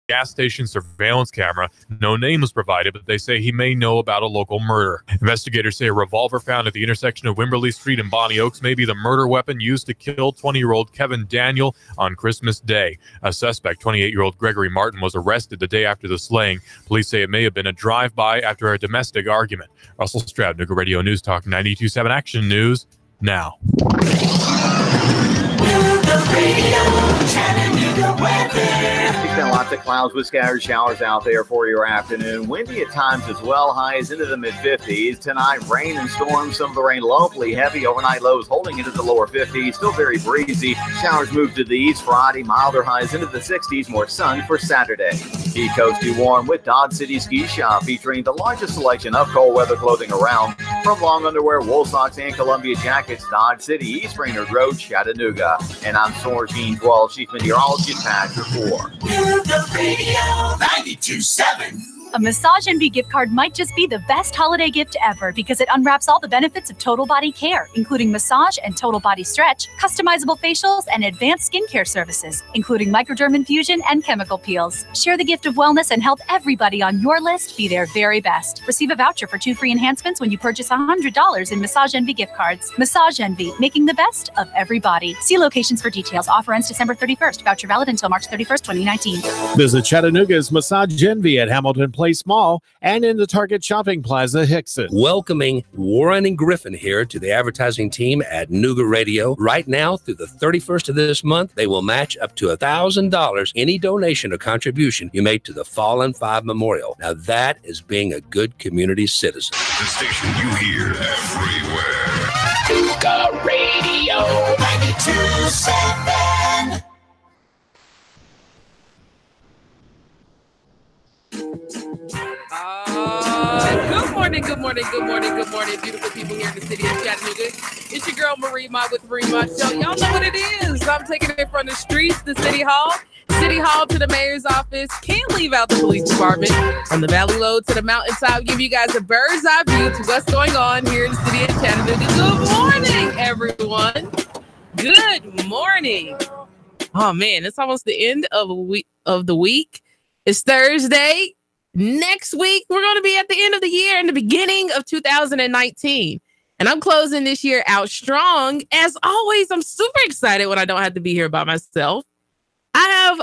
gas station surveillance camera. No name was provided, but they say he may know about a local murder. Investigators say a revolver found at the intersection of Wimberley Street and Bonnie Oaks may be the murder weapon used to kill 20-year-old Kevin Daniel on Christmas Day. A suspect, 28-year-old Gregory Martin, was arrested the day after the slaying. Police say it may have been a drive-by after a domestic argument. Russell Stroud, Nooga Radio News Talk 92.7 Action News now. Lots of clouds with scattered showers out there for your afternoon. Windy at times as well. Highs into the mid-50s. Tonight, rain and storms. Some of the rain locally heavy. Overnight lows holding into the lower 50s. Still very breezy. Showers move to the east Friday. Milder highs into the 60s. More sun for Saturday. East Coast too warm with Dodge City Ski Shop, featuring the largest selection of cold weather clothing around. From long underwear, wool socks, and Columbia jackets. Dodge City, East Raynard Road, Chattanooga. And I'm Sorgene 12, Chief Meteorologist Patrick 4. Nooga Radio 92.7. A Massage Envy gift card might just be the best holiday gift ever because it unwraps all the benefits of total body care, including massage and total body stretch, customizable facials, and advanced skincare services, including microderm infusion and chemical peels. Share the gift of wellness and help everybody on your list be their very best. Receive a voucher for 2 free enhancements when you purchase $100 in Massage Envy gift cards. Massage Envy, making the best of every body. See locations for details. Offer ends December 31st. Voucher valid until March 31st, 2019. Visit Chattanooga's Massage Envy at Hamilton Place Mall and in the Target Shopping Plaza, Hickson. Welcoming Warren and Griffin here to the advertising team at Nooga Radio. Right now, through the 31st of this month, they will match up to $1,000 any donation or contribution you make to the Fallen 5 Memorial. Now that is being a good community citizen. The station you hear everywhere. Nooga Radio 92.7. Good morning, beautiful people here in the city of Chattanooga. It's your girl, Marie Mott with Marie Mott Show. Y'all know what it is. I'm taking it from the streets, the city hall to the mayor's office. Can't leave out the police department. From the valley low to the mountainside, give you guys a bird's eye view to what's going on here in the city of Chattanooga. Good morning, everyone. Good morning. Oh, man, it's almost the end of the week. It's Thursday. Next week, we're going to be at the end of the year and the beginning of 2019. And I'm closing this year out strong. As always, I'm super excited when I don't have to be here by myself. I have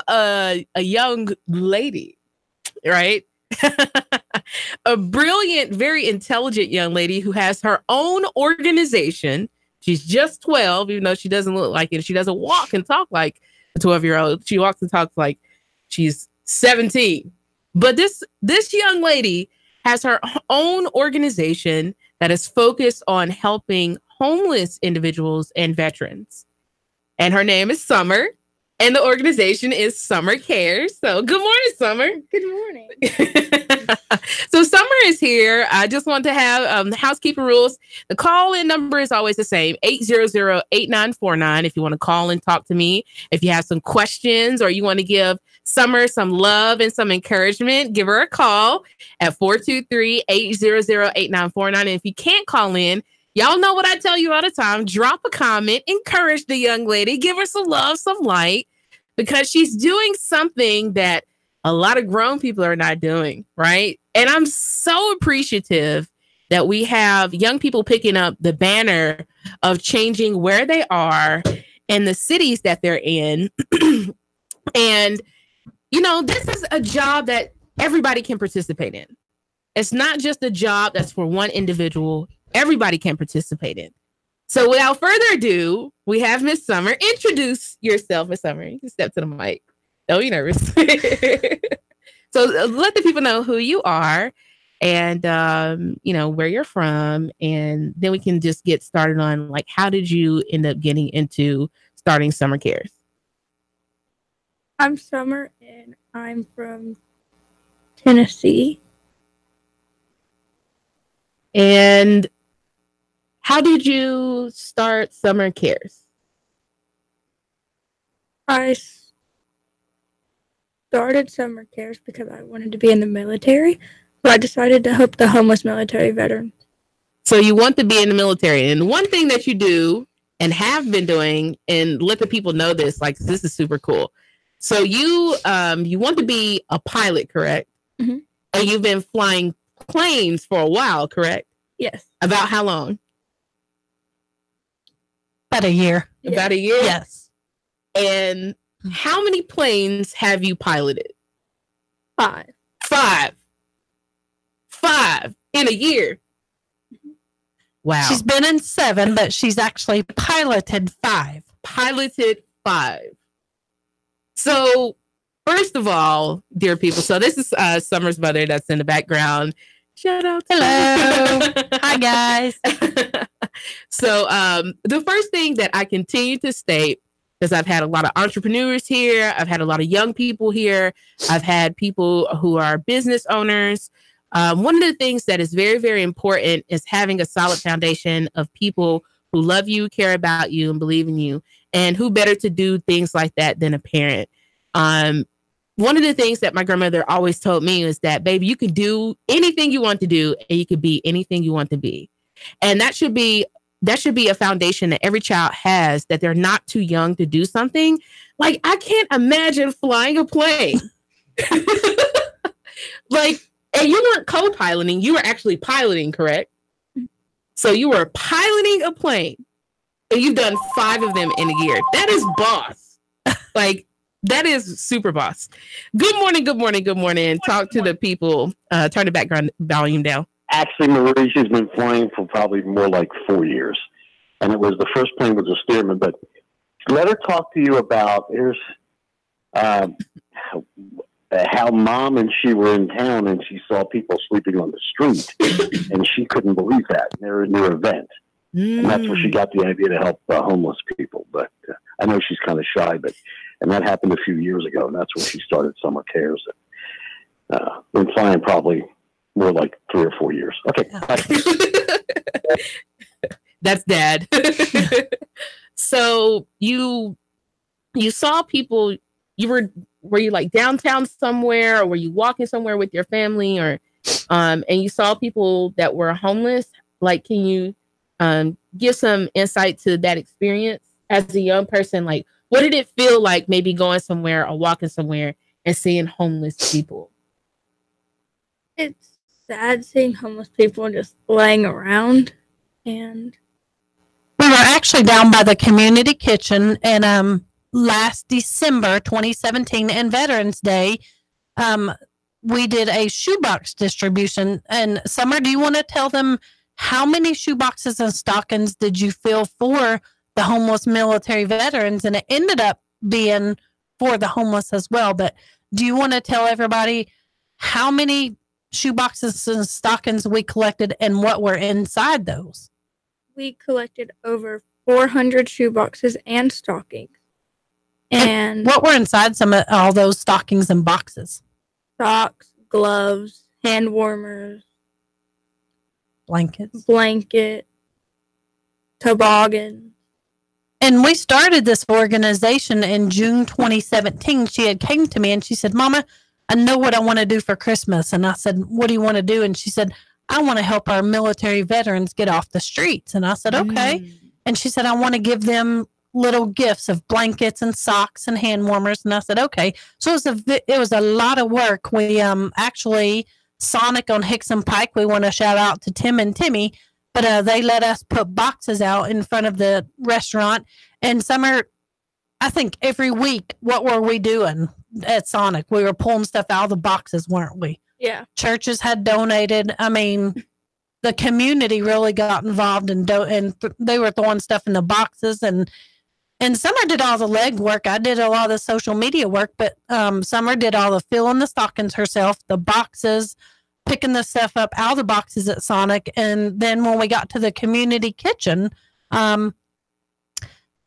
a young lady, right? A brilliant, very intelligent young lady who has her own organization. She's just 12, even though she doesn't look like it. She doesn't walk and talk like a 12-year-old. She walks and talks like she's 17. But this young lady has her own organization that is focused on helping homeless individuals and veterans. And her name is Summer, and the organization is Summer Cares. So good morning, Summer. Good morning. So Summer is here. I just want to have housekeeping rules. The call-in number is always the same, 800-8949. If you want to call and talk to me, if you have some questions or you want to give Summer some love and some encouragement, give her a call at 423-800-8949. And if you can't call in, y'all know what I tell you all the time. Drop a comment, encourage the young lady, give her some love, some light, because she's doing something that a lot of grown people are not doing, right? And I'm so appreciative that we have young people picking up the banner of changing where they are and the cities that they're in. And, you know, this is a job that everybody can participate in. It's not just a job that's for one individual. Everybody can participate in. So without further ado, we have Miss Summer. Introduce yourself, Miss Summer. You can step to the mic. Don't be nervous. So let the people know who you are and, you know, where you're from. And then we can just get started on, like, how did you end up getting into starting Summer Cares? I'm Summer, and I'm from Tennessee. And how did you start Summer Cares? I started Summer Cares because I wanted to be in the military, but I decided to help the homeless military veterans. So you want to be in the military. And one thing that you do and have been doing, and let the people know this, like, this is super cool. So you want to be a pilot, correct? Mm-hmm. And you've been flying planes for a while, correct? Yes. About how long? About a year. Yeah. About a year? Yes. And how many planes have you piloted? 5. 5 in a year. Wow. She's been in 7, but she's actually piloted 5. Piloted 5. So, first of all, dear people, so this is Summer's mother that's in the background. Shout out to Hello. Hi, guys. So, the first thing that I continue to state, because I've had a lot of entrepreneurs here, I've had a lot of young people here, I've had people who are business owners. One of the things that is very, very important is having a solid foundation of people who love you, care about you, and believe in you. And who better to do things like that than a parent? One of the things that my grandmother always told me is that, baby, you can do anything you want to do, and you can be anything you want to be. And that should be a foundation that every child has, that they're not too young to do something. Like, I can't imagine flying a plane. And you weren't co-piloting, you were actually piloting, correct? So you were piloting a plane, and you've done 5 of them in a year. That is boss. That is super boss. Good morning. Talk to the people. Turn the background volume down. Actually, Marie, she's been flying for probably more like 4 years. And it was the first plane was a Stearman. But let her talk to you about how Mom and she were in town and she saw people sleeping on the street. And she couldn't believe that. They're in their event. And that's where she got the idea to help homeless people. But I know she's kind of shy, and that happened a few years ago. And that's when she started Summer Cares. Been flying probably more like 3 or 4 years. Okay. That's Dad. So you saw people, were you like downtown somewhere, or were you walking somewhere with your family, or and you saw people that were homeless? Like, can you give some insight to that experience as a young person? Like, what did it feel like maybe going somewhere or walking somewhere and seeing homeless people? It's sad seeing homeless people just laying around. And we were actually down by the community kitchen, and last December 2017 and Veterans Day, we did a shoebox distribution. And Summer, do you want to tell them how many shoeboxes and stockings did you fill for the homeless military veterans? And it ended up being for the homeless as well. But do you want to tell everybody how many shoeboxes and stockings we collected and what were inside those? We collected over 400 shoeboxes and stockings. And what were inside all those stockings and boxes? Socks, gloves, hand warmers, blanket, toboggan. And we started this organization in June 2017. She had came to me and she said, Mama, I know what I want to do for Christmas. And I said, what do you want to do? And she said, I want to help our military veterans get off the streets. And I said, okay. And she said, I want to give them little gifts of blankets and socks and hand warmers. And I said, okay. So it was a lot of work. We actually, Sonic on Hickson Pike, we want to shout out to Tim and Timmy, but they let us put boxes out in front of the restaurant. And Summer, I think every week, what were we doing at Sonic? We were pulling stuff out of the boxes, weren't we? Yeah. Churches had donated. I mean, the community really got involved and they were throwing stuff in the boxes, and Summer did all the leg work. I did a lot of the social media work, but Summer did all the filling the stockings herself, the boxes, picking the stuff up out of the boxes at Sonic. And then when we got to the community kitchen,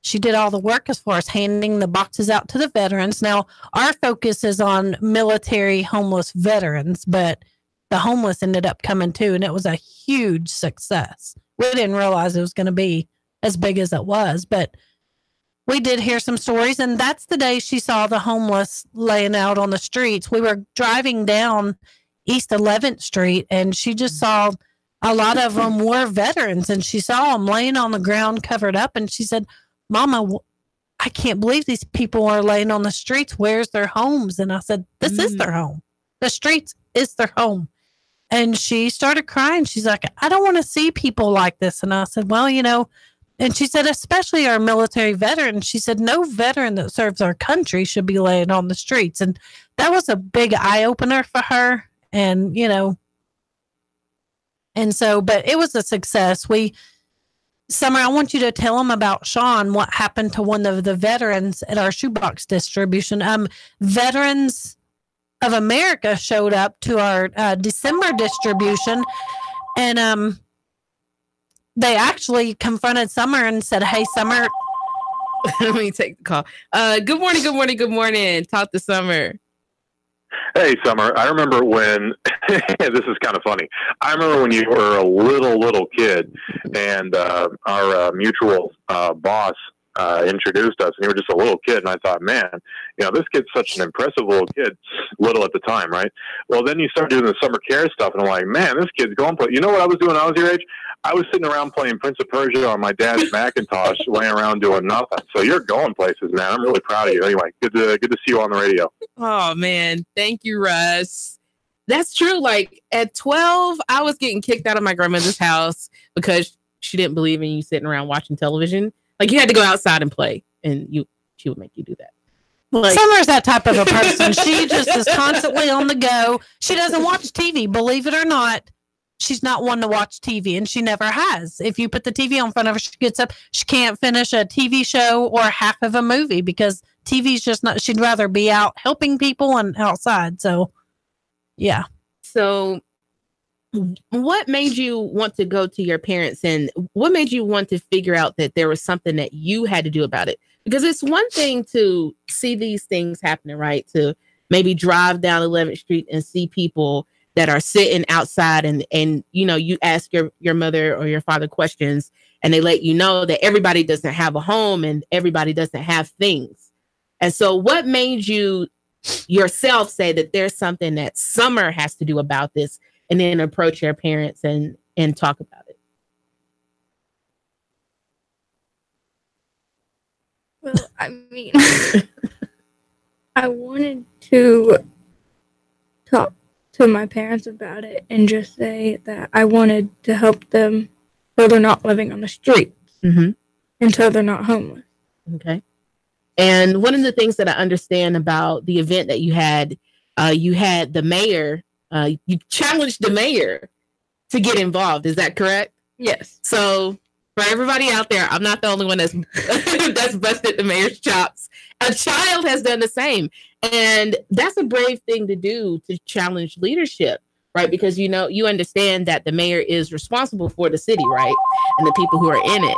she did all the work as far as handing the boxes out to the veterans. Now, our focus is on military homeless veterans, but the homeless ended up coming too, and it was a huge success. We didn't realize it was going to be as big as it was, but we did hear some stories, and that's the day she saw the homeless laying out on the streets. We were driving down East 11th Street, and she just saw a lot of them were veterans, and she saw them laying on the ground covered up, and she said, Mama, I I can't believe these people are laying on the streets. Where's their homes? And I said, this is their home. The streets is their home. And she started crying. She's like, I don't want to see people like this. And I said, well, you know, and she said, especially our military veterans. She said, no veteran that serves our country should be laying on the streets. And that was a big eye opener for her. And, you know, and so, but it was a success. Summer, I want you to tell them about Sean, what happened to one of the veterans at our shoebox distribution. Veterans of America showed up to our December distribution, and they actually confronted Summer and said, hey, Summer. Let me take the call. Good morning, good morning, good morning. Talk to Summer. Hey, Summer. I remember when, this is kind of funny. I remember when you were a little kid and our mutual boss introduced us, and you were just a little kid, and I thought, man, you know, this kid's such an impressive little kid, little at the time, right? Well, then you start doing the summer care stuff, and I'm like, man, this kid's going places. You know what I was doing when I was your age? I was sitting around playing Prince of Persia on my dad's Macintosh, laying around doing nothing. So you're going places, man. I'm really proud of you. Anyway, good to see you on the radio. Oh, man. Thank you, Russ. That's true. Like at 12, I was getting kicked out of my grandmother's house because she didn't believe in you sitting around watching television. Like you had to go outside and play, and she would make you do that. Like, Summer's that type of a person. She just is constantly on the go. She doesn't watch TV, believe it or not. She's not one to watch TV, and she never has. If you put the TV on front of her, she gets up. She can't finish a TV show or half of a movie because TV's just not. She'd rather be out helping people and outside. So, yeah. So, what made you want to go to your parents, and what made you want to figure out that there was something that you had to do about it? Because it's one thing to see these things happening, right? To maybe drive down 11th Street and see people that are sitting outside and you know, you ask your mother or your father questions and they let you know that everybody doesn't have a home and everybody doesn't have things. And so what made you yourself say that there's something that Summer has to do about this and then approach your parents and talk about it? Well, I mean, I wanted to talk to my parents about it and just say that I wanted to help them so they're not living on the streets until they're not homeless. Okay. And one of the things that I understand about the event that you had the mayor, you challenged the mayor to get involved. Is that correct? Yes. So for everybody out there, I'm not the only one that's that's busted the mayor's chops. A child has done the same. And that's a brave thing to do, to challenge leadership, right? Because, you know, you understand that the mayor is responsible for the city, right? And the people who are in it.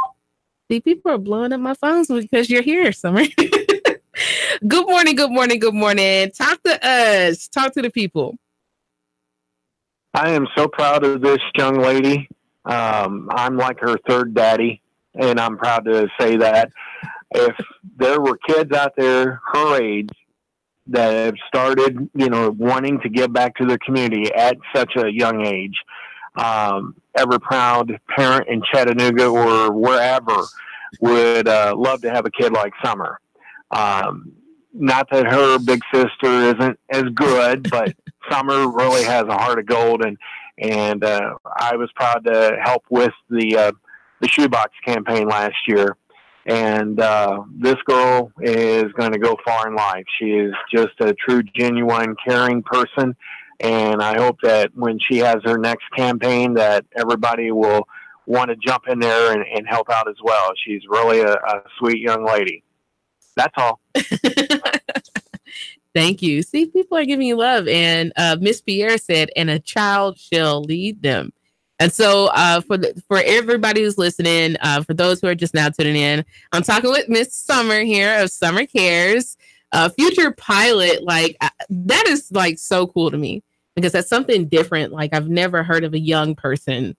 See, people are blowing up my phones because you're here, Summer. Good morning, good morning, good morning. Talk to us. Talk to the people. I am so proud of this young lady. I'm like her third daddy, and I'm proud to say that. If there were kids out there her age that have started, you know, wanting to give back to their community at such a young age, every proud parent in Chattanooga or wherever would love to have a kid like Summer. Not that her big sister isn't as good, but Summer really has a heart of gold, and I was proud to help with the shoebox campaign last year. And this girl is going to go far in life. She is just a true, genuine, caring person. And I hope that when she has her next campaign that everybody will want to jump in there and help out as well. She's really a sweet young lady. That's all. Thank you. See, people are giving you love. And Miss Pierre said, and a child shall lead them. And so for everybody who's listening, for those who are just now tuning in, I'm talking with Miss Summer here of Summer Cares, future pilot. Like that is like so cool to me because that's something different. Like I've never heard of a young person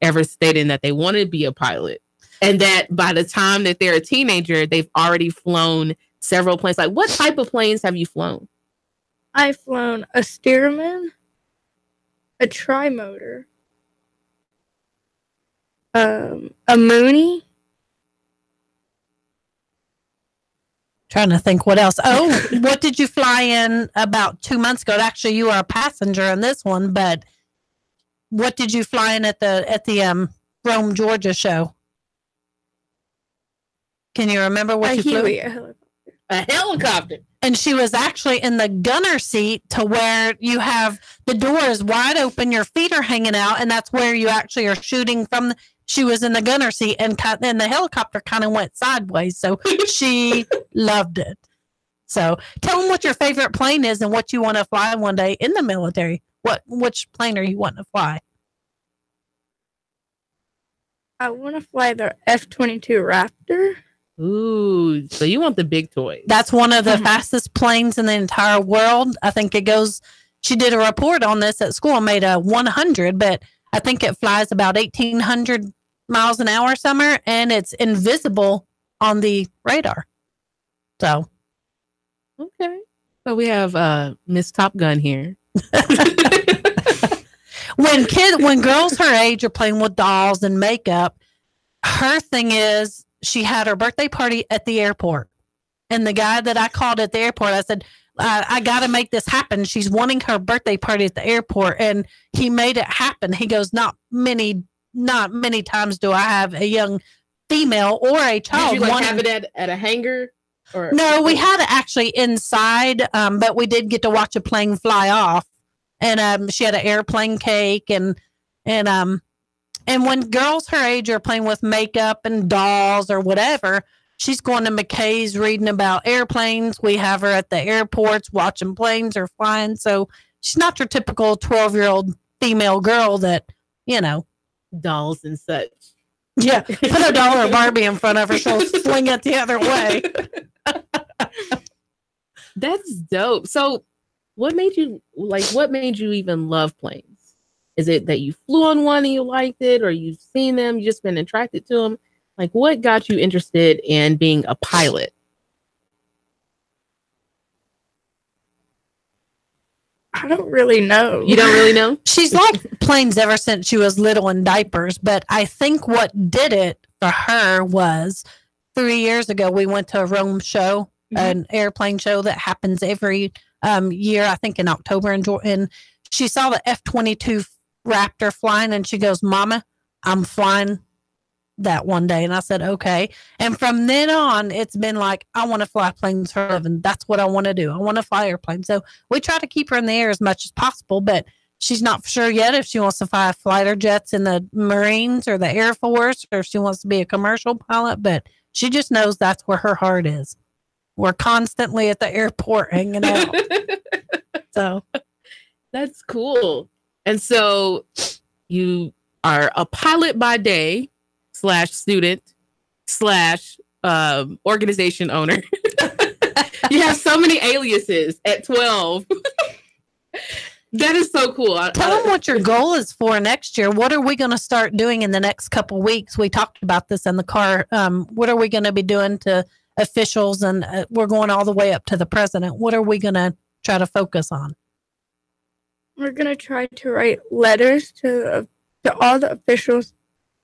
ever stating that they want to be a pilot, and that by the time that they're a teenager, they've already flown several planes. Like what type of planes have you flown? I've flown a Stearman, a trimotor, a Mooney, Trying to think what else. Oh, what did you fly in about 2 months ago? Actually, you were a passenger in this one, but what did you fly in at the Rome, Georgia show? Can you remember what you flew? A helicopter. And she was actually in the gunner seat to where you have the door is wide open, your feet are hanging out, and that's where you actually are shooting from. She was in the gunner seat, and the helicopter kind of went sideways, so she loved it. So tell them what your favorite plane is and what you want to fly one day in the military. Which plane are you wanting to fly? I want to fly the F-22 Raptor. Ooh, so you want the big toys. That's one of the fastest planes in the entire world. I think it goes, she did a report on this at school, made a 100, but I think it flies about 1,800 miles an hour somewhere, and it's invisible on the radar. So. Okay. So we have Miss Top Gun here. When girls her age are playing with dolls and makeup, her thing is, she had her birthday party at the airport. And the guy that I called at the airport, I said, I got to make this happen. She's wanting her birthday party at the airport. And he made it happen. He goes, not many times do I have a young female or a child. Did you have it at a hangar? Or no, we had it actually inside, but we did get to watch a plane fly off. And she had an airplane cake and when girls her age are playing with makeup and dolls or whatever, she's going to McKay's reading about airplanes. We have her at the airports watching planes or flying. So she's not your typical 12-year-old female girl that, dolls and such. Yeah. Put a doll or Barbie in front of her. She'll swing it the other way. That's dope. So what made you even love planes? Is it that you flew on one and you liked it, or you've seen them, you just been attracted to them? Like, what got you interested in being a pilot? I don't really know. You don't really know? She's liked planes ever since she was little in diapers, but I think what did it for her was 3 years ago, we went to a Rome show, an airplane show that happens every year, I think in October, and she saw the F-22 Raptor flying, and she goes, Mama, I'm flying that one day. And I said, okay. And from then on, it's been like, I want to fly planes for a living. That's what I want to do. I want to fly airplanes. So we try to keep her in the air as much as possible, but she's not sure yet if she wants to fly fighter jets in the Marines or the Air Force, or if she wants to be a commercial pilot, but she just knows that's where her heart is. We're constantly at the airport hanging out. So that's cool. And so you are a pilot by day / student / organization owner. You have so many aliases at 12. That is so cool. Tell them what your goal is for next year. What are we going to start doing in the next couple weeks? We talked about this in the car. What are we going to be doing to officials? And we're going all the way up to the president. What are we going to try to focus on? We're going to try to write letters to all the officials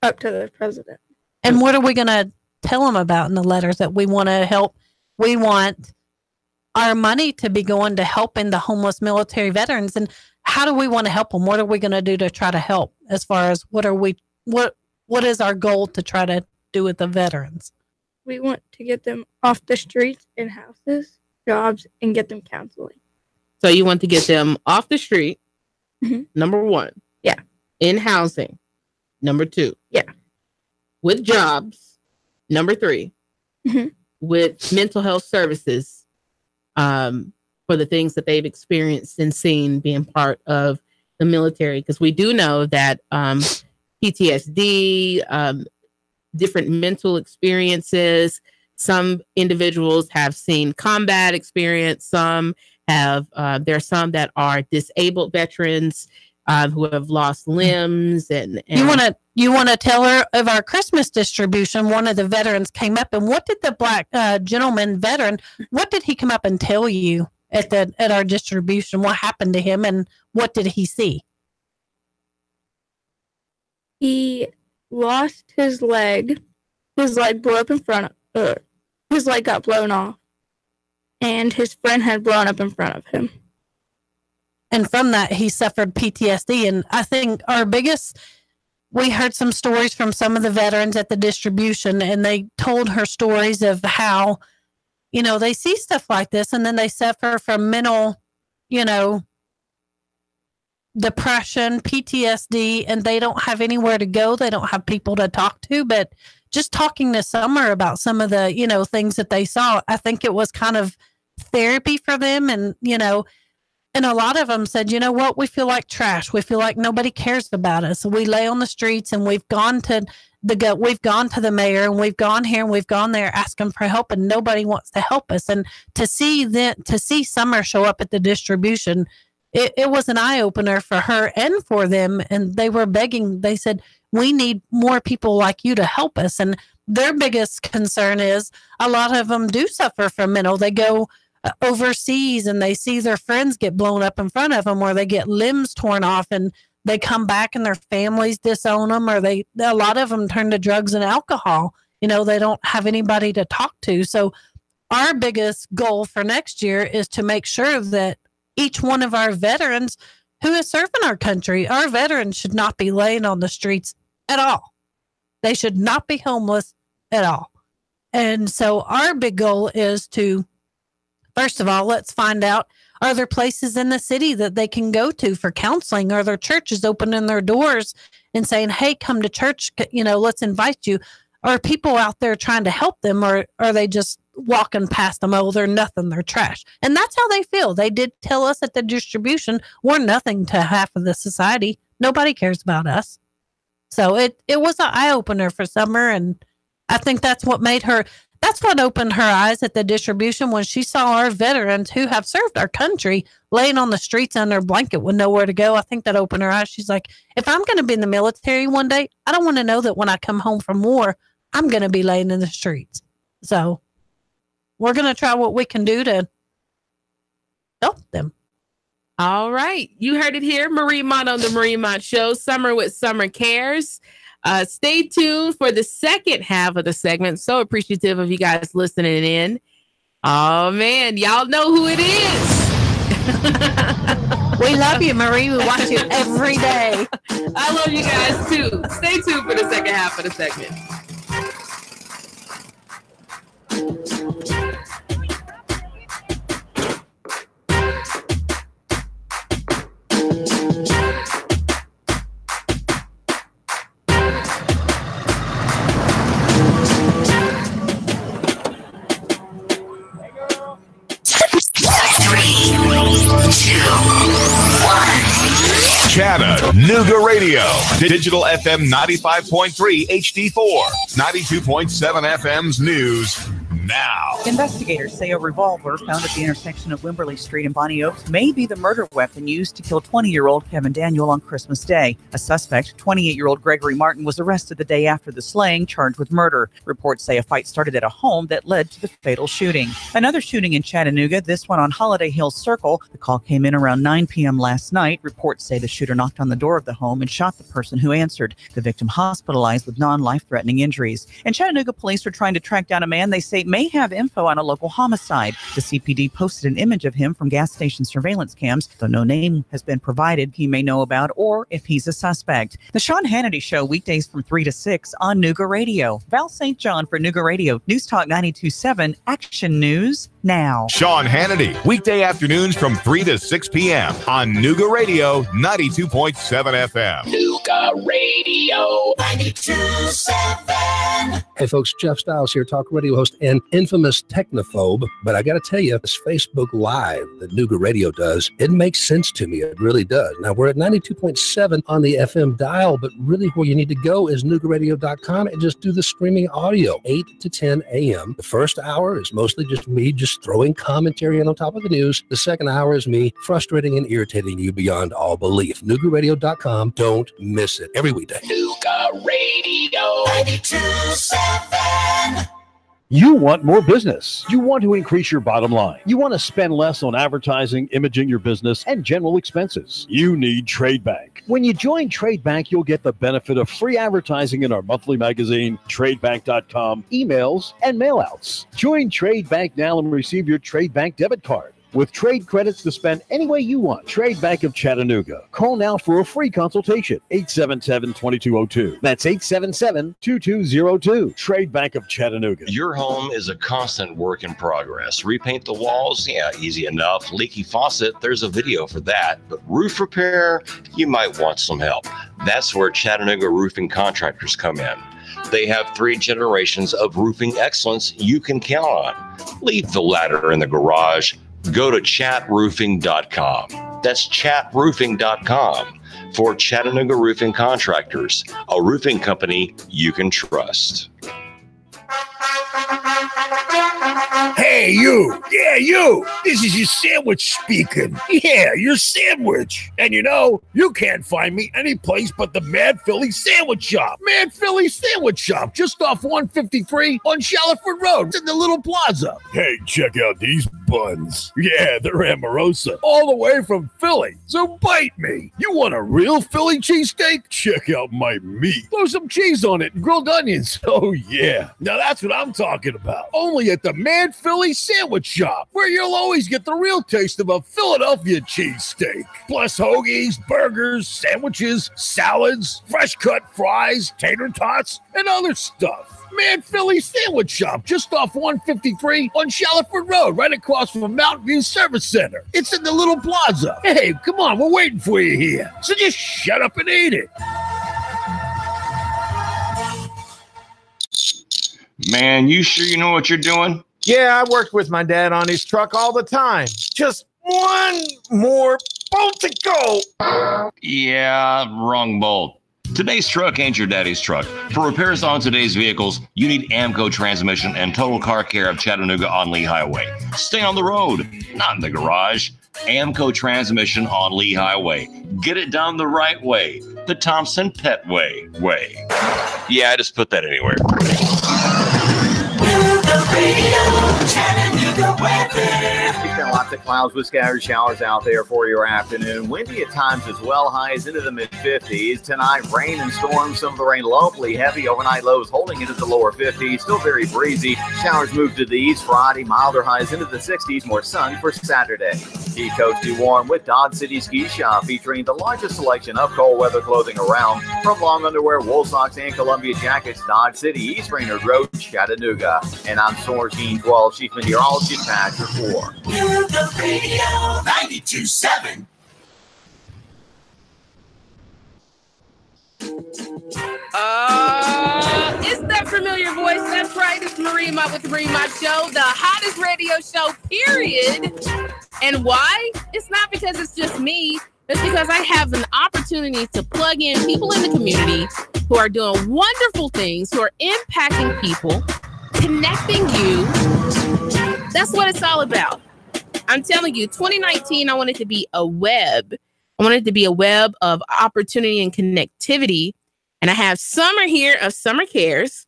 up to the president. And what are we going to tell them about in the letters that we want to help? We want our money to be going to helping the homeless military veterans. And how do we want to help them? What are we going to do to try to help? As far as what is our goal to try to do with the veterans? We want to get them off the streets and houses, jobs, and get them counseling. So you want to get them off the street, number one. Yeah. In housing, number two. Yeah. With jobs, number three. With mental health services, for the things that they've experienced and seen being part of the military. Because we do know that PTSD, different mental experiences, some individuals have seen combat experience, some have, there are some that are disabled veterans who have lost limbs. And you want to tell her of our Christmas distribution. One of the veterans came up, and what did the black gentleman veteran, what did he come up and tell you at our distribution? What happened to him, and what did he see? He lost his leg. His leg blew up in front of his leg got blown off, and his friend had blown up in front of him. And from that, he suffered PTSD. And I think we heard some stories from some of the veterans at the distribution, and they told her stories of how, they see stuff like this and then they suffer from mental, depression, PTSD, and they don't have anywhere to go. They don't have people to talk to. But just talking to Summer about some of the, things that they saw, I think it was kind of therapy for them. And, and a lot of them said, you know what, we feel like trash. We feel like nobody cares about us. So we lay on the streets, and we've gone to the mayor, and we've gone here and we've gone there asking for help, and nobody wants to help us. And to see Summer show up at the distribution, it was an eye opener for her and for them. And they were begging, they said, we need more people like you to help us. And their biggest concern is a lot of them do suffer from mental. They go overseas and they see their friends get blown up in front of them, or they get limbs torn off, and they come back and their families disown them, or a lot of them turn to drugs and alcohol. They don't have anybody to talk to. So our biggest goal for next year is to make sure that each one of our veterans who is serving our country, our veterans should not be laying on the streets at all. They should not be homeless at all. And so our big goal is to, first of all, let's find out, are there places in the city that they can go to for counseling? Are there churches opening their doors and saying, hey, come to church, let's invite you? Are people out there trying to help them, or are they just walking past them? Oh, they're nothing, they're trash. And that's how they feel. They did tell us at the distribution, we're nothing to half of the society. Nobody cares about us. So it was an eye-opener for Summer, and I think that's what opened her eyes at the distribution when she saw our veterans who have served our country laying on the streets under a blanket with nowhere to go. I think that opened her eyes. She's like, if I'm going to be in the military one day, I don't want to know that when I come home from war, I'm going to be laying in the streets. So we're going to try what we can do to help them. All right. You heard it here. Marie Mott on the Marie Mott Show. Summer with Summer Cares. Stay tuned for the second half of the segment. So appreciative of you guys listening in. Oh, man. Y'all know who it is. We love you, Marie. We watch you every day. I love you guys, too. Stay tuned for the second half of the segment. Chattanooga Radio. Digital FM 95.3 HD4. 92.7 FM's news now. Investigators say a revolver found at the intersection of Wimberley Street and Bonnie Oaks may be the murder weapon used to kill 20-year-old Kevin Daniel on Christmas Day. A suspect, 28-year-old Gregory Martin, was arrested the day after the slaying, charged with murder. Reports say a fight started at a home that led to the fatal shooting. Another shooting in Chattanooga, this one on Holiday Hill Circle. The call came in around 9 p.m. last night. Reports say the shooter knocked on the door of the home and shot the person who answered. The victim hospitalized with non-life-threatening injuries. And Chattanooga police are trying to track down a man they say may have info on a local homicide. The CPD posted an image of him from gas station surveillance cams, though no name has been provided he may know about or if he's a suspect. The Sean Hannity Show, weekdays from 3 to 6 on Nooga Radio. Val St. John for Nooga Radio. News Talk 92.7, Action News Now. Sean Hannity, weekday afternoons from 3 to 6 p.m. on Nooga Radio 92.7 FM. Nooga Radio 92.7. Hey folks, Jeff Stiles here, talk radio host and infamous technophobe. But I got to tell you, this Facebook Live that Nooga Radio does, it makes sense to me. It really does. Now, we're at 92.7 on the FM dial, but really where you need to go is NoogaRadio.com and just do the streaming audio, 8 to 10 a.m. The first hour is mostly just me just throwing commentary in on top of the news. The second hour is me frustrating and irritating you beyond all belief. NoogaRadio.com. Don't miss it. Every weekday. Nooga Radio 92.7. You want more business. You want to increase your bottom line. You want to spend less on advertising, imaging your business, and general expenses. You need Trade Bank. When you join Trade Bank, you'll get the benefit of free advertising in our monthly magazine, tradebank.com, emails, and mailouts. Join Trade Bank now and receive your Trade Bank debit card with trade credits to spend any way you want. Trade Bank of Chattanooga. Call now for a free consultation. 877-2202. That's 877-2202. Trade Bank of Chattanooga. Your home is a constant work in progress. Repaint the walls? Yeah, easy enough. Leaky faucet? There's a video for that. But roof repair? You might want some help. That's where Chattanooga roofing contractors come in. They have 3 generations of roofing excellence you can count on. Leave the ladder in the garage. Go to chatroofing.com. That's chatroofing.com for Chattanooga Roofing Contractors, a roofing company you can trust. Hey, you. Yeah, you. This is your sandwich speaking. Yeah, your sandwich. And you know, you can't find me any place but the Mad Philly Sandwich Shop. Mad Philly Sandwich Shop, just off 153 on Shallowford Road. It's in the little plaza. Hey, check out these buns. Yeah, they're Amorosa. All the way from Philly. So bite me. You want a real Philly cheesesteak? Check out my meat. Throw some cheese on it and grilled onions. Oh, yeah. Now that's what I'm talking about. Only at the Mad Philly Sandwich Shop, where you'll always get the real taste of a Philadelphia cheesesteak. Plus hoagies, burgers, sandwiches, salads, fresh cut fries, tater tots, and other stuff. Mad Philly Sandwich Shop, just off 153 on Shallowford Road, right across from Mountain View Service Center. It's in the little plaza. Hey, come on, we're waiting for you here. So just shut up and eat it. Man, you sure you know what you're doing? Yeah, I worked with my dad on his truck all the time. Just one more bolt to go. Yeah, wrong bolt. Today's truck ain't your daddy's truck. For repairs on today's vehicles, you need Amco Transmission and Total Car Care of Chattanooga on Lee Highway. Stay on the road, not in the garage. Amco Transmission on Lee Highway. Get it done the right way. The Thompson Pet way. Yeah, I just put that anywhere. We've got lots of clouds with scattered showers out there for your afternoon. Windy at times as well, highs into the mid-50s. Tonight, rain and storms. Some of the rain locally heavy. Overnight lows holding into the lower 50s. Still very breezy. Showers move to the east Friday. Milder highs into the 60s. More sun for Saturday. Keep coasty warm with Dodge City Ski Shop, featuring the largest selection of cold weather clothing around. From long underwear, wool socks, and Columbia jackets. Dodge City, East Raynard Road, Chattanooga. And I'm Sorgene 12, Chief Meteorologist Patrick 4. Nuga Radio 92.7. It's that familiar voice. That's right. It's Marie Mott with the Marie Mott Show, the hottest radio show, period. And why? It's not because it's just me. It's because I have an opportunity to plug in people in the community who are doing wonderful things, who are impacting people, connecting you. That's what it's all about. I'm telling you, 2019, I want it to be a web. I want it to be a web of opportunity and connectivity. And I have Summer here of Summer Cares,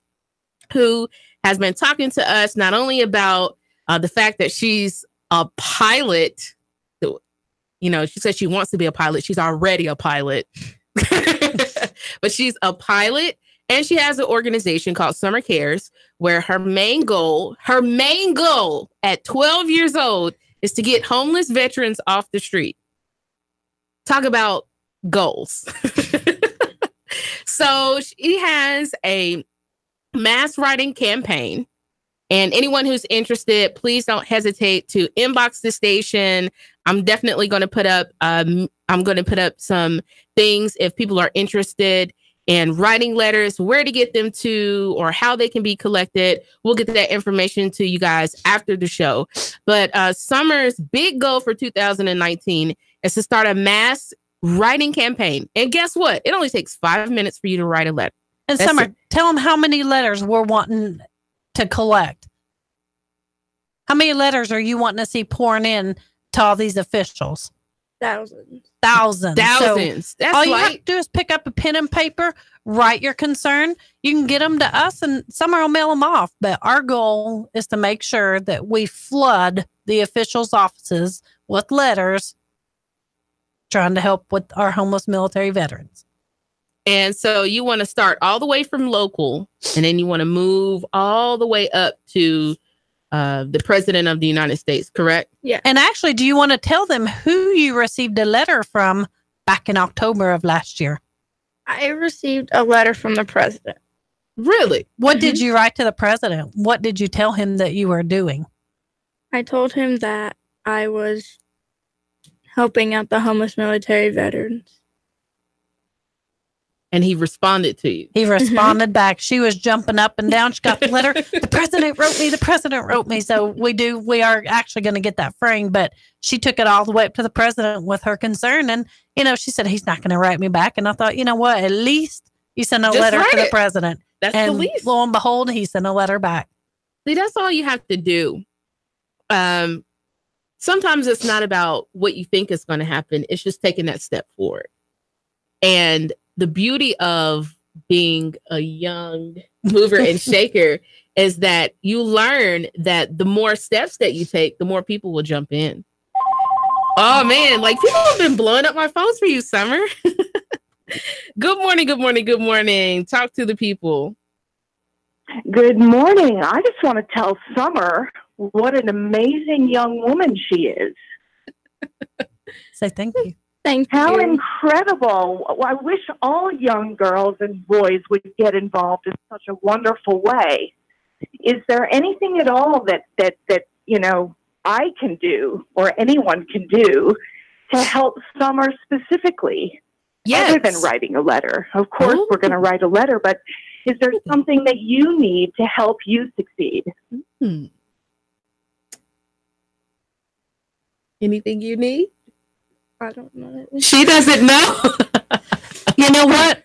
who has been talking to us not only about the fact that she's a pilot. You know, she says she wants to be a pilot. She's already a pilot. But she's a pilot. And she has an organization called Summer Cares, where her main goal at 12 years old is to get homeless veterans off the street. Talk about goals. So she has a mass writing campaign. And anyone who's interested, please don't hesitate to inbox the station. I'm definitely going to put up some things if people are interested in writing letters, where to get them to, or how they can be collected. We'll get that information to you guys after the show. But Summer's big goal for 2019 is to start a mass writing campaign. And guess what? It only takes 5 minutes for you to write a letter. And Summer, tell them how many letters we're wanting to collect. How many letters are you wanting to see pouring in to all these officials? Thousands. Thousands. That's all you have light. to do is pick up a pen and paper, write your concern. You can get them to us, and Summer will mail them off. But our goal is to make sure that we flood the officials' offices with letters trying to help with our homeless military veterans. And so you want to start all the way from local, and then you want to move all the way up to the President of the United States, correct? Yeah. And actually, do you want to tell them who you received a letter from back in October of last year? I received a letter from the president. Really? What did you write to the president? What did you tell him that you were doing? I told him that I was helping out the homeless military veterans. And he responded to you. He responded back. She was jumping up and down. She got the letter. The president wrote me. The president wrote me. So we are actually going to get that framed. But she took it all the way up to the president with her concern. And, she said, he's not going to write me back. And I thought, you know what? At least you send a Just letter write to the it. president. That's and the least. Lo and behold, he sent a letter back. See, that's all you have to do. Sometimes it's not about what you think is going to happen. It's just taking that step forward. And the beauty of being a young mover and shaker is that you learn that the more steps that you take, the more people will jump in. Oh man, like people have been blowing up my phones for you, Summer. Good morning, good morning, good morning. Talk to the people. Good morning. I just want to tell Summer what an amazing young woman she is. Say thank you. Thank How you. incredible. I wish all young girls and boys would get involved in such a wonderful way. Is there anything at all that I can do or anyone can do to help Summer specifically? Yes. Other than writing a letter. Of course, we're going to write a letter, but is there something that you need to help you succeed? Anything you need? I don't know. She doesn't know. You know what?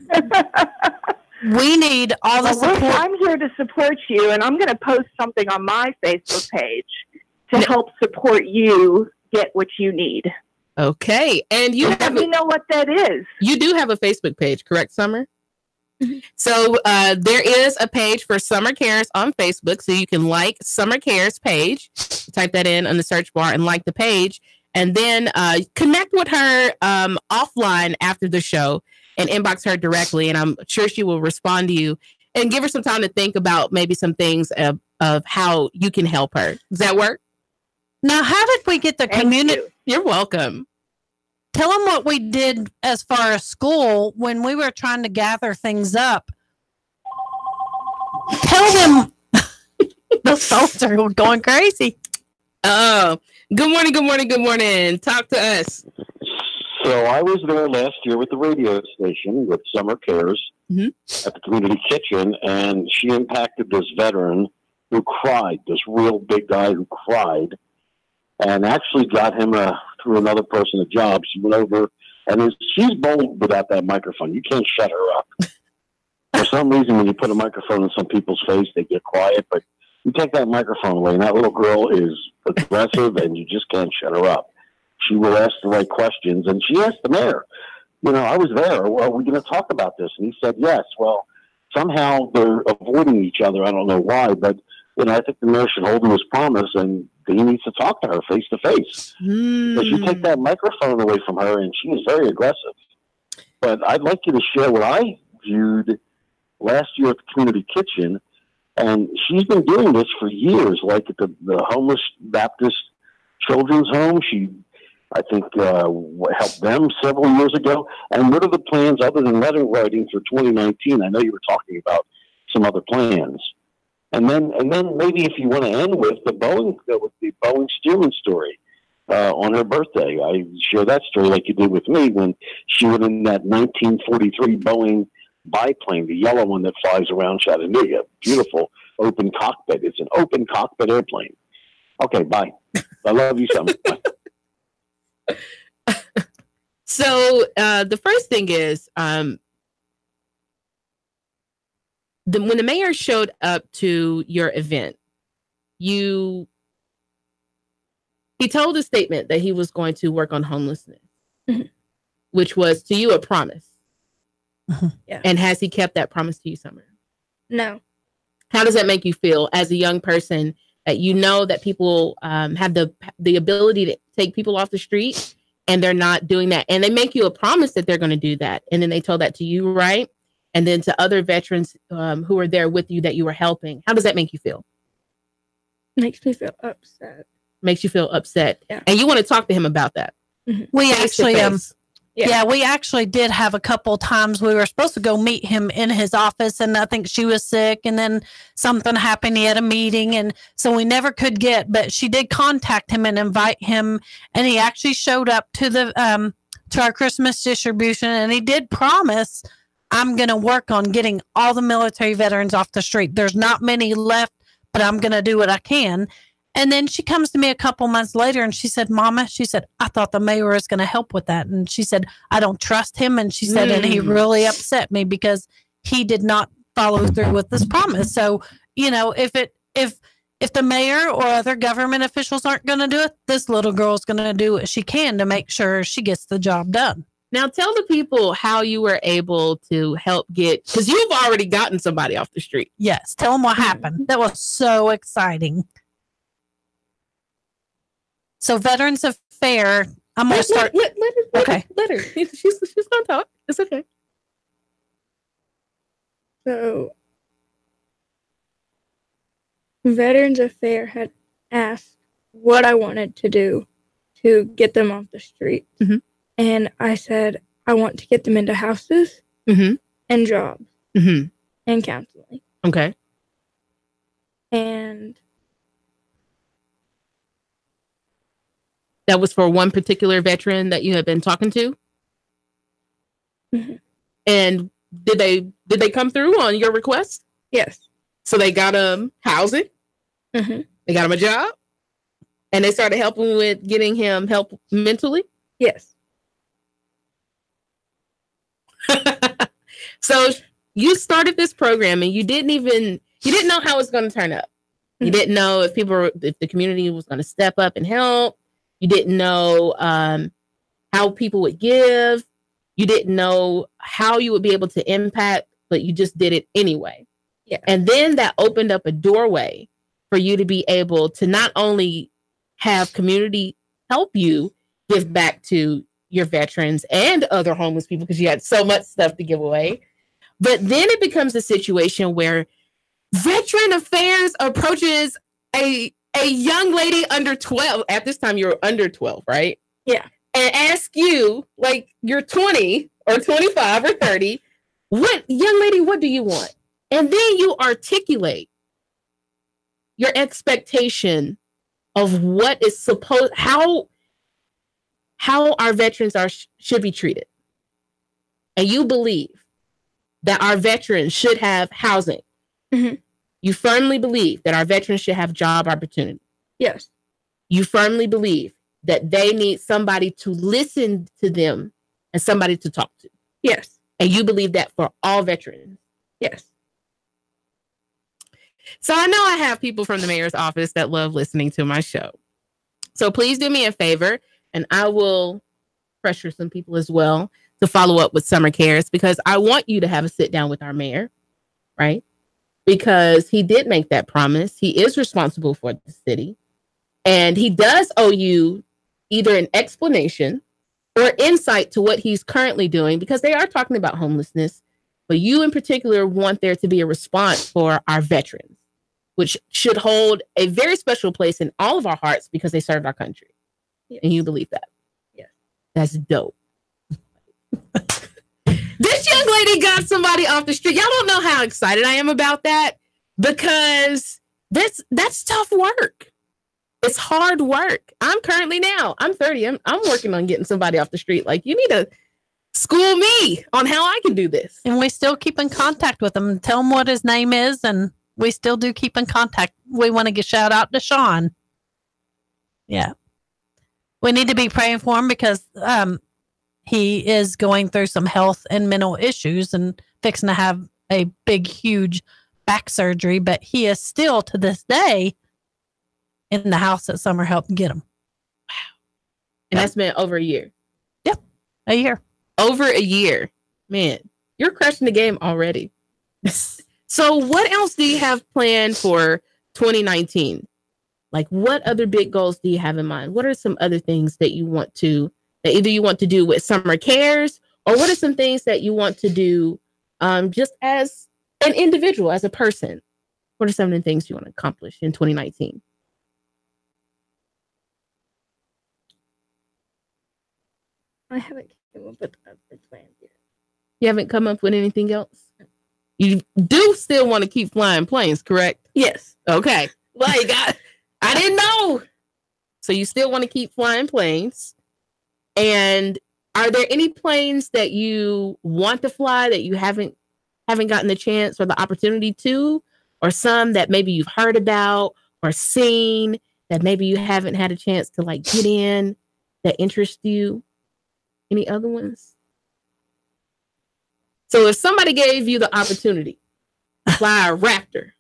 We need all the Well, support. I'm here to support you, and I'm going to post something on my Facebook page to help support you get what you need. Okay. And you let me know what that is. You do have a Facebook page, correct, Summer? So there is a page for Summer Cares on Facebook. So you can like Summer Cares page, type that in on the search bar and like the page. And then connect with her offline after the show and inbox her directly. And I'm sure she will respond to you and give her some time to think about maybe some things of how you can help her. Does that work? Now, how did we get the community? You're welcome. Tell them what we did as far as school when we were trying to gather things up. Tell them those phones are going crazy. Oh, good morning, good morning, good morning. Talk to us. So I was there last year with the radio station with Summer Cares at the community kitchen, and she impacted this veteran who cried, this real big guy who cried, and actually got him through another person a job. She went over, and she's bold without that microphone. You can't shut her up. For some reason, when you put a microphone in some people's face, they get quiet, but you take that microphone away, and that little girl is aggressive, and you just can't shut her up. She will ask the right questions, and she asked the mayor, I was there. Well, are we going to talk about this? And he said, yes. Well, somehow they're avoiding each other. I don't know why, but, I think the mayor should hold him his promise, and he needs to talk to her face to face. Because you take that microphone away from her, and she is very aggressive. But I'd like you to share what I viewed last year at the community kitchen. And she's been doing this for years, like at the homeless Baptist children's home. She, I think, helped them several years ago. And what are the plans other than letter writing for 2019? I know you were talking about some other plans. And then maybe if you want to end with the Boeing Stearman story on her birthday, I share that story like you did with me when she went in that 1943 Boeing biplane, the yellow one that flies around Chattanooga. Beautiful open cockpit. It's an open cockpit airplane. Okay, bye. I love you, Summer. So the first thing is when the mayor showed up to your event, he told a statement that he was going to work on homelessness. which was to you a promise. Yeah. And has he kept that promise to you, Summer? No. How does that make you feel as a young person that you know that people have the ability to take people off the street and they're not doing that? And they make you a promise that they're going to do that. And then they told that to you, right? And then to other veterans who were there with you that you were helping. How does that make you feel? Makes me feel upset. Makes you feel upset. Yeah. And you want to talk to him about that. We Face to actually, face. we actually did have a couple times we were supposed to go meet him in his office, and I think she was sick, and then something happened. He had a meeting, and so we never could get. But she did contact him and invite him, and he actually showed up to the to our Christmas distribution, and he did promise, "I'm going to work on getting all the military veterans off the street. There's not many left, but I'm going to do what I can." And then she comes to me a couple months later and she said, "Mama," she said, "I thought the mayor was going to help with that." And she said, "I don't trust him." And she said, and he really upset me because he did not follow through with this promise. So, you know, if the mayor or other government officials aren't going to do it, this little girl's going to do what she can to make sure she gets the job done. Now tell the people how you were able to help get, because you've already gotten somebody off the street. Yes. Tell them what happened. That was so exciting. So Veterans Affair, I'm going to start. Let her. She's going to talk. It's okay. So, Veterans Affair had asked what I wanted to do to get them off the street. And I said, I want to get them into houses and jobs and counseling. Okay. And that was for one particular veteran that you had been talking to? And did they come through on your request? Yes. So they got housing? They got him a job? And they started helping with getting him help mentally? Yes. So you started this program and you didn't know how it's going to turn up. You didn't know if the community was going to step up and help. You didn't know how people would give. You didn't know how you would be able to impact, but you just did it anyway. Yeah. And then that opened up a doorway for you to be able to not only have community help you give back to your veterans and other homeless people, because you had so much stuff to give away, but then it becomes a situation where Veteran Affairs approaches a young lady under 12. At this time, you're under 12, right? Yeah. And ask you, like, you're 20 or 25 or 30, young lady, what do you want? And then you articulate your expectation of what is supposed, how our veterans should be treated. And you believe that our veterans should have housing. You firmly believe that our veterans should have job opportunity. Yes. You firmly believe that they need somebody to listen to them and somebody to talk to. Yes. And you believe that for all veterans. Yes. So I know I have people from the mayor's office that love listening to my show. So please do me a favor, and I will pressure some people as well to follow up with Summer Cares, because I want you to have a sit down with our mayor, right? Because he did make that promise. He is responsible for the city, and he does owe you either an explanation or insight to what he's currently doing, because they are talking about homelessness, but you in particular want there to be a response for our veterans, which should hold a very special place in all of our hearts because they served our country. Yes. And you believe that? Yes. That's dope. This young lady got somebody off the street. Y'all don't know how excited I am about that, because that's tough work. It's hard work. I'm 30. I'm working on getting somebody off the street. Like, you need to school me on how I can do this. And we still keep in contact with him. Tell him what his name is, and we still do keep in contact. We want to give shout out to Sean. Yeah. We need to be praying for him because he is going through some health and mental issues and fixing to have a big, huge back surgery. But he is still, to this day, in the house that Summer helped get him. Wow. And that's been over a year. Yep. A year. Over a year. Man, you're crushing the game already. So what else do you have planned for 2019? Like, what other big goals do you have in mind? What are some other things that you want to, that either you want to do with Summer Cares, or what are some things that you want to do just as an individual, as a person? What are some of the things you want to accomplish in 2019? I haven't come up with other plans yet. You haven't come up with anything else? You do still want to keep flying planes, correct? Yes. Okay. Like, I didn't know. So you still want to keep flying planes. And are there any planes that you want to fly that you haven't gotten the chance or the opportunity to? Or some that maybe you've heard about or seen that maybe you haven't had a chance to like get in that interest you? Any other ones? So if somebody gave you the opportunity to fly a Raptor,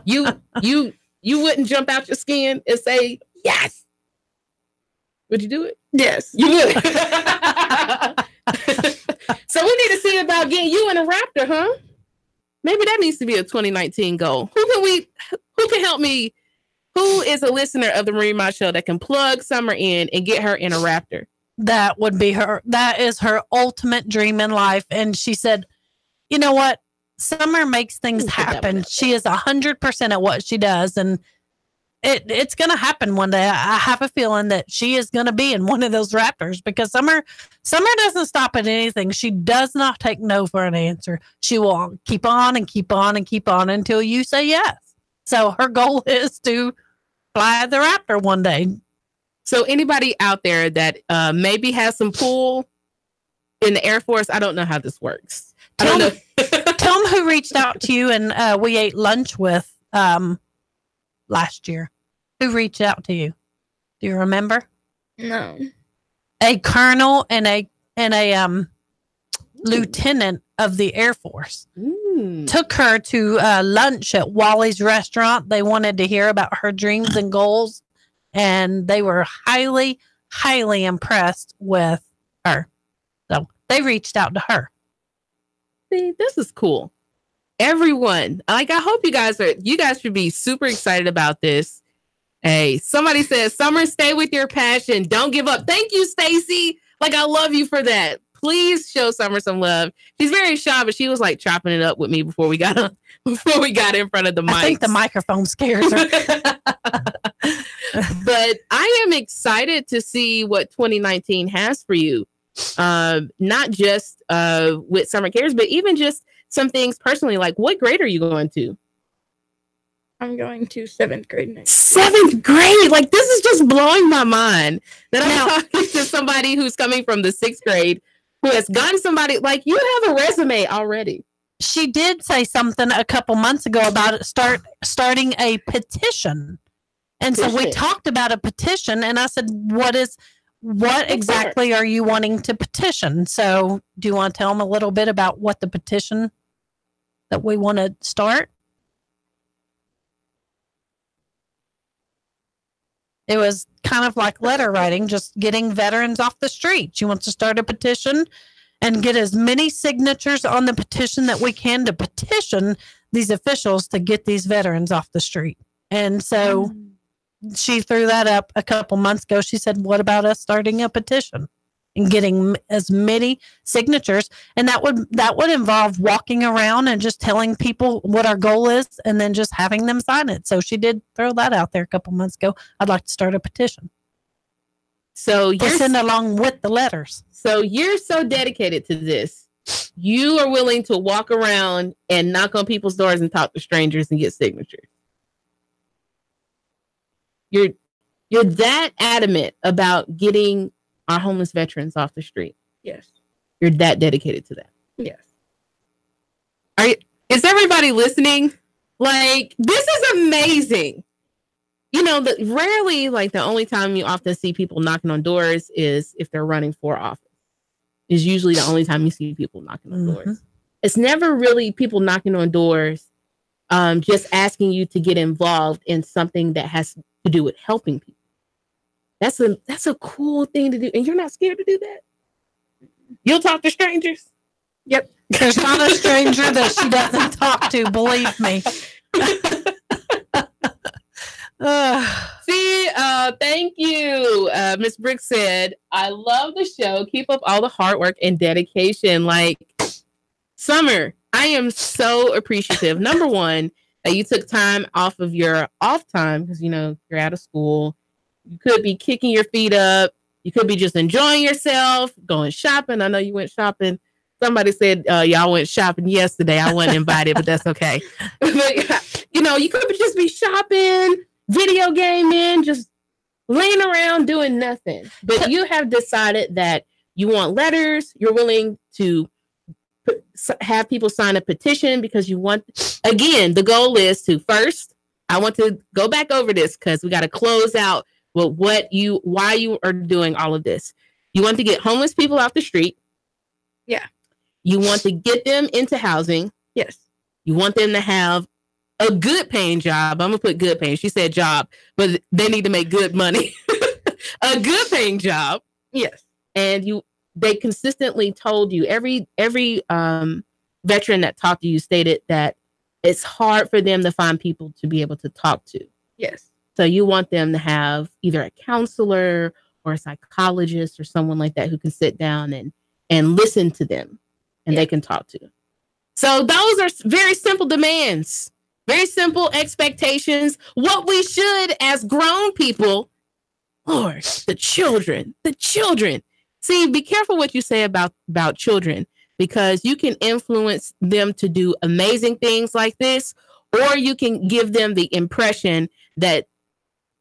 you wouldn't jump out your skin and say yes. Would you do it? Yes. You would. So we need to see about getting you in a Raptor, huh? Maybe that needs to be a 2019 goal. Who can help me? Who is a listener of the Marine Mott Show that can plug Summer in and get her in a Raptor? That would be her. That is her ultimate dream in life. And she said, you know what? Summer makes things happen. She is 100% at what she does. And it's going to happen one day. I have a feeling that she is going to be in one of those Raptors, because Summer doesn't stop at anything. She does not take no for an answer. She will keep on and keep on and keep on until you say yes. So her goal is to fly the Raptor one day. So anybody out there that maybe has some pull in the Air Force, I don't know how this works. Tell them who reached out to you and we ate lunch with last year. Who reached out to you? Do you remember? No. A colonel and a lieutenant of the Air Force took her to lunch at Wally's restaurant. They wanted to hear about her dreams and goals, and they were highly, highly impressed with her. So they reached out to her. See, this is cool. Everyone, like, I hope you guys should be super excited about this. Hey, somebody says, Summer, stay with your passion. Don't give up. Thank you, Stacy. Like, I love you for that. Please show Summer some love. She's very shy, but she was like chopping it up with me before we got in front of the mic. I think the microphone scares her. But I am excited to see what 2019 has for you. Not just with Summer Cares, but even just some things personally. Like, what grade are you going to? I'm going to 7th grade next. 7th grade? Like, this is just blowing my mind that I'm talking to somebody who's coming from the 6th grade who has gotten somebody, like, you have a resume already. She did say something a couple months ago about it starting a petition. And so we talked about a petition, and I said, what exactly are you wanting to petition? So do you want to tell them a little bit about what the petition that we want to start? It was kind of like letter writing, just getting veterans off the street. She wants to start a petition and get as many signatures on the petition that we can to petition these officials to get these veterans off the street. And so she threw that up a couple months ago. She said, what about us starting a petition and getting as many signatures? And that would involve walking around and just telling people what our goal is and then just having them sign it. So she did throw that out there a couple months ago. I'd like to start a petition. So you're send along with the letters. So you're so dedicated to this. You are willing to walk around and knock on people's doors and talk to strangers and get signatures. You're that adamant about getting our homeless veterans off the street. Yes. You're that dedicated to that. Yes. Is everybody listening? Like, this is amazing. You know, rarely, like, the only time you often see people knocking on doors is if they're running for office. Is usually the only time you see people knocking on doors. It's never really people knocking on doors, just asking you to get involved in something that has to do with helping people. That's a cool thing to do. And you're not scared to do that? You'll talk to strangers? Yep. There's not a stranger that she doesn't talk to, believe me. See, thank you. Miss Brick said, I love the show. Keep up all the hard work and dedication. Like, Summer, I am so appreciative. Number one, that you took time off of your off time because, you know, you're out of school. You could be kicking your feet up. You could be just enjoying yourself, going shopping. I know you went shopping. Somebody said y'all went shopping yesterday. I wasn't invited, but that's okay. But, you know, you could just be shopping, video gaming, just laying around doing nothing. But you have decided that you want letters. You're willing to have people sign a petition because you want, again, the goal is to first, I want to go back over this because we got to close out why you are doing all of this. You want to get homeless people off the street. Yeah. You want to get them into housing. Yes. You want them to have a good paying job. I'm going to put good paying. She said job, but they need to make good money. A good paying job. Yes. And they consistently told you, every veteran that talked to you stated that it's hard for them to find people to be able to talk to. Yes. So you want them to have either a counselor or a psychologist or someone like that who can sit down and listen to them and they can talk to. So those are very simple demands, very simple expectations. What we should, as grown people, Lord, the children. See, be careful what you say about children, because you can influence them to do amazing things like this, or you can give them the impression that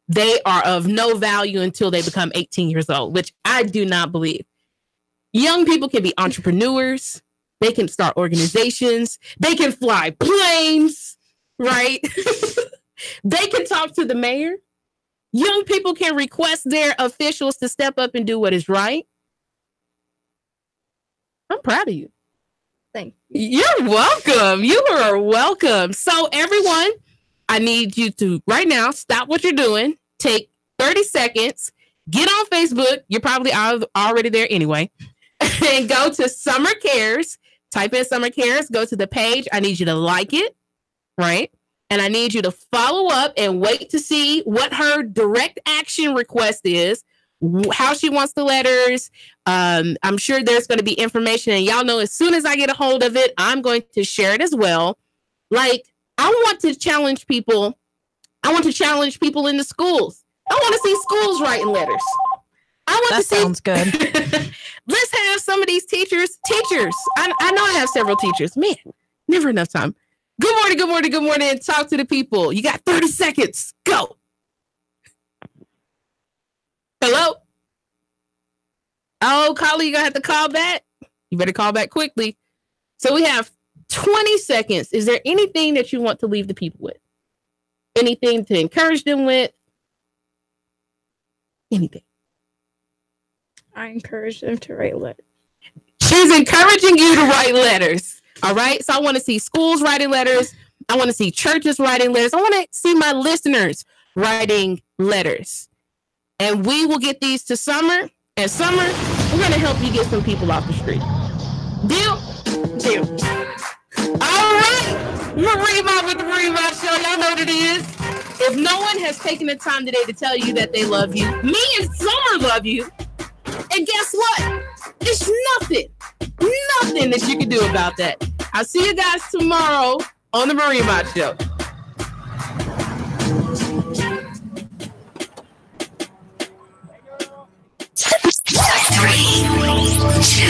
they are of no value until they become 18 years old, which I do not believe. Young people can be entrepreneurs. They can start organizations. They can fly planes, right? They can talk to the mayor. Young people can request their officials to step up and do what is right. I'm proud of you. Thank you. You're welcome. You are welcome. So everyone, I need you to right now stop what you're doing. Take 30 seconds. Get on Facebook. You're probably already there anyway. And go to Summer Cares. Type in Summer Cares. Go to the page. I need you to like it, right? And I need you to follow up and wait to see what her direct action request is, how she wants the letters. I'm sure there's going to be information. And y'all know as soon as I get a hold of it, I'm going to share it as well. Like, I want to challenge people. I want to challenge people in the schools. I want to see schools writing letters. That sounds good. Let's have some of these teachers. I know I have several teachers. Man, never enough time. Good morning, good morning, good morning. Talk to the people. You got 30 seconds. Go. Hello? Oh, Carly, you're going to have to call back. You better call back quickly. So we have 20 seconds. Is there anything that you want to leave the people with? Anything to encourage them with? Anything? I encourage them to write letters. She's encouraging you to write letters. All right. So I want to see schools writing letters. I want to see churches writing letters. I want to see my listeners writing letters. And we will get these to Summer. And Summer, we're going to help you get some people off the street. Deal? Deal. All right. Marie Mott with the Marie Mott Show. Y'all know what it is. If no one has taken the time today to tell you that they love you, me and Summer love you. And guess what? It's nothing that you can do about that. I'll see you guys tomorrow on the Marie Mott Show. 3, 2,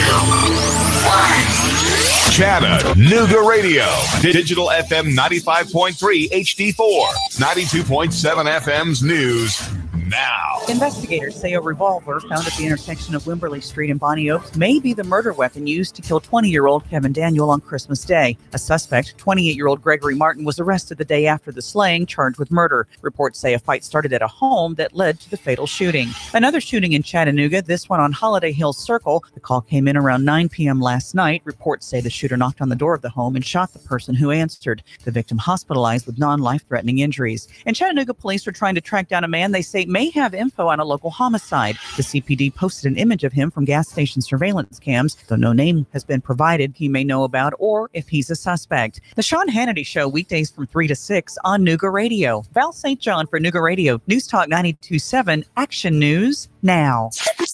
1. Chattanooga Radio. Digital FM 95.3 HD4. 92.7 FM's news now. Investigators say a revolver found at the intersection of Wimberley Street and Bonnie Oaks may be the murder weapon used to kill 20-year-old Kevin Daniel on Christmas Day. A suspect, 28-year-old Gregory Martin, was arrested the day after the slaying, charged with murder. Reports say a fight started at a home that led to the fatal shooting. Another shooting in Chattanooga, this one on Holiday Hill Circle. The call came in around 9 p.m. last night. Reports say the shooter knocked on the door of the home and shot the person who answered. The victim hospitalized with non-life-threatening injuries. And Chattanooga police are trying to track down a man they say may may have info on a local homicide. The CPD posted an image of him from gas station surveillance cams, though no name has been provided he may know about or if he's a suspect. The Sean Hannity Show, weekdays from 3 to 6 on Nooga Radio. Val St. John for Nooga Radio. News Talk 92.7, Action News now.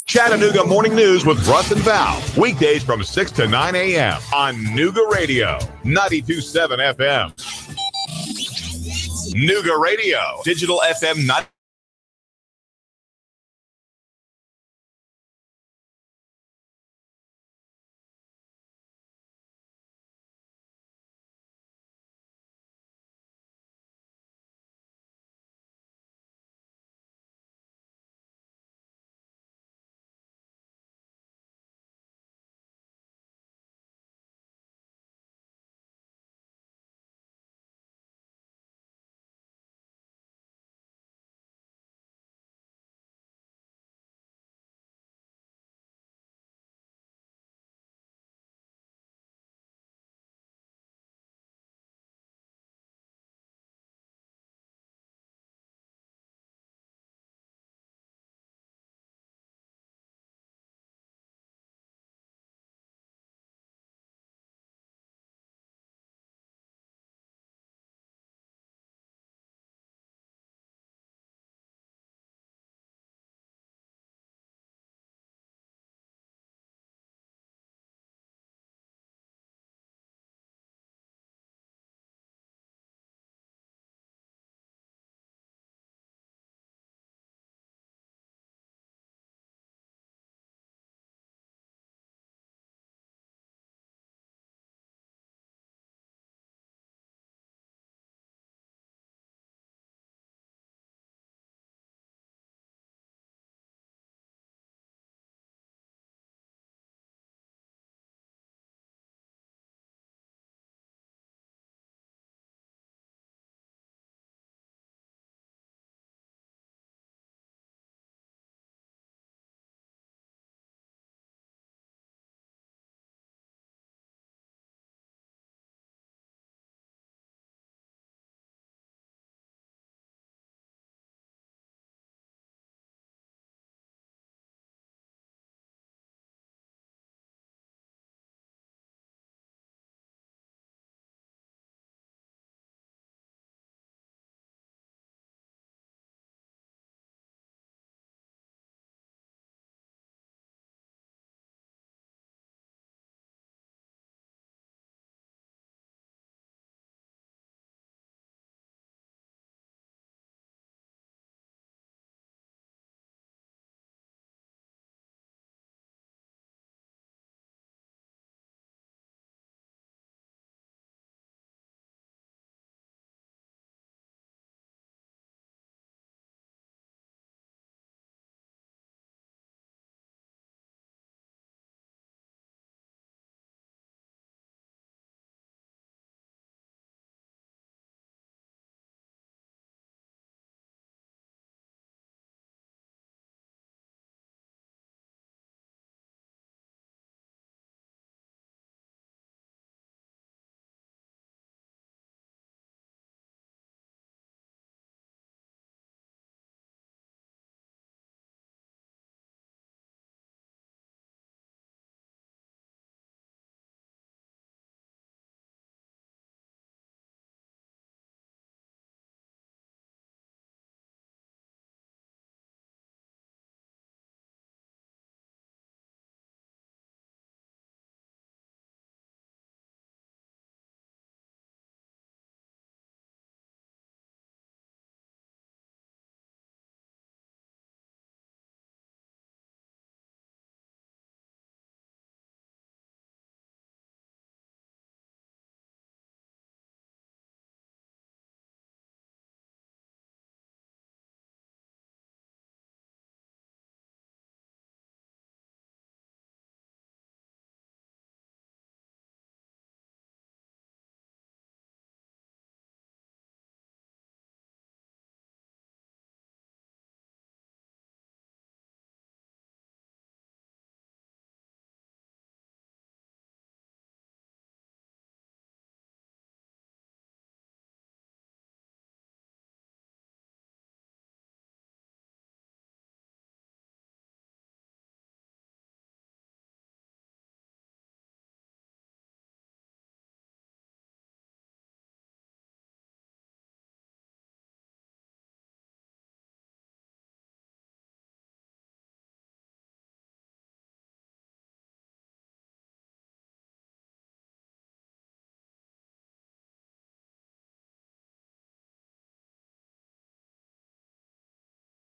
Chattanooga Morning News with Russ and Val. Weekdays from 6 to 9 a.m. on Nooga Radio, 92.7 FM. Nooga Radio, digital FM